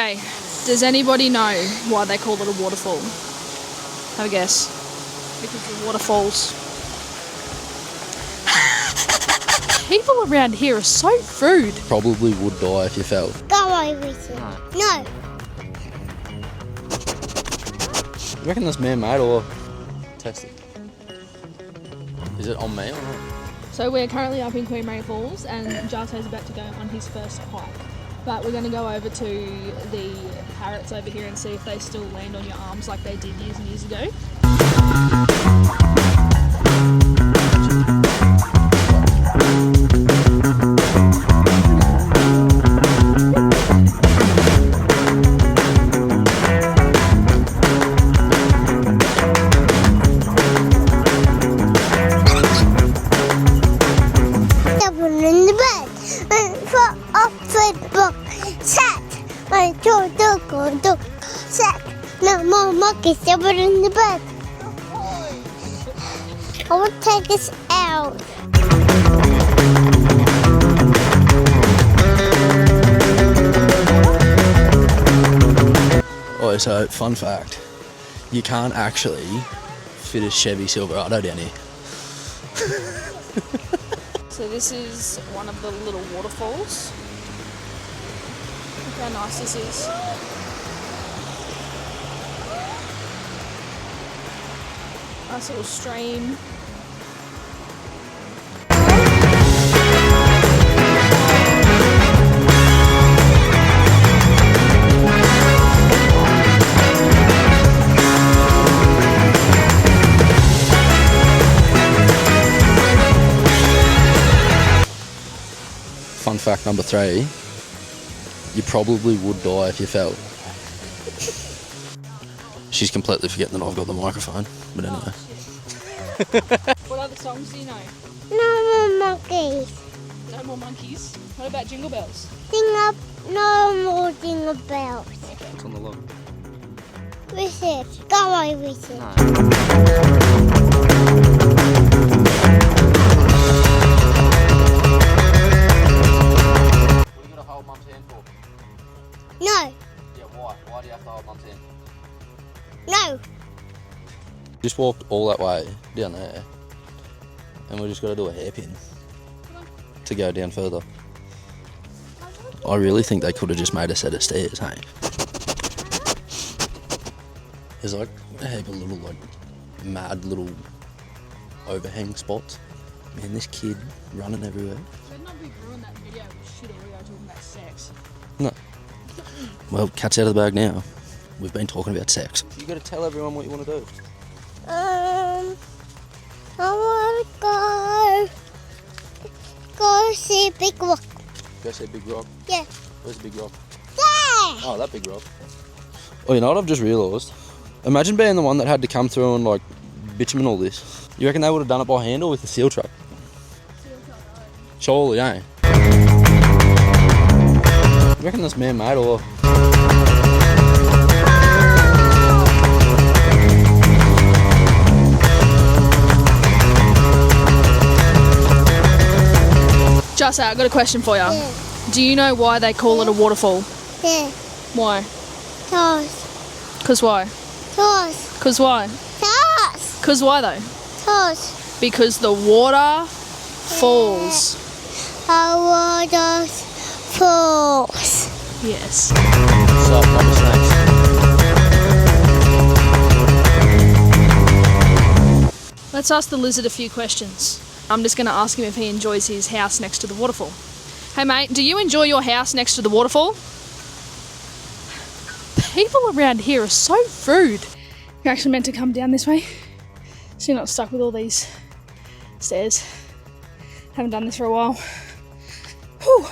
Okay, does anybody know why they call it a waterfall? Have a guess. Because the waterfalls. People around here are so rude. Probably would die if you fell. Go over it. No. You reckon that's man-made or tested? Is it on me or not? So we're currently up in Queen Mary Falls and Jarto's about to go on his first hike. But we're going to go over to the parrots over here and see if they still land on your arms like they did years and years ago. No more monkeys ever in the bed. I will take this out. Oh, so fun fact, you can't actually fit a Chevy Silverado down here. So this is one of the little waterfalls. Look how nice this is. Nice little stream. Fun fact number 3, you probably would die if you fell. She's completely forgetting that I've got the microphone, but anyway. What other songs do you know? No more monkeys. No more monkeys. What about Jingle Bells? No more jingle bells. It's on the log. With it. Go away with it. No. What are you going to hold Mum's hand for? No. Yeah, why? Why do you have to hold Mum's hand? No. Just walked all that way down there, and we just got to do a hairpin to go down further. I really think they could have just made a set of stairs, hey? There's like a heap of little, like, mad little overhang spots. Man, this kid running everywhere. Should not be ruining that video with shit audio talking about sex. No. Well, cat's out of the bag now. We've been talking about sex. You got to tell everyone what you want to do. I want to go see Big Rock. Go see Big Rock? Yeah. Where's the Big Rock? There. Oh, that Big Rock. Oh, you know what I've just realised? Imagine being the one that had to come through and, like, bitumen all this. You reckon they would have done it by hand or with a seal truck? Surely, eh? You reckon that's man-made or... Just I've got a question for you. Yeah. Do you know why they call it a waterfall? Yeah. Why? Toss. Cause why? Toss. Cause why? Toss. Cause why though? Toss. Because the water falls. Our water falls. Yes. Sup, number snakes. Let's ask the lizard a few questions. I'm just going to ask him if he enjoys his house next to the waterfall. Hey mate, do you enjoy your house next to the waterfall? People around here are so rude. You're actually meant to come down this way, so you're not stuck with all these stairs. Haven't done this for a while. Whew.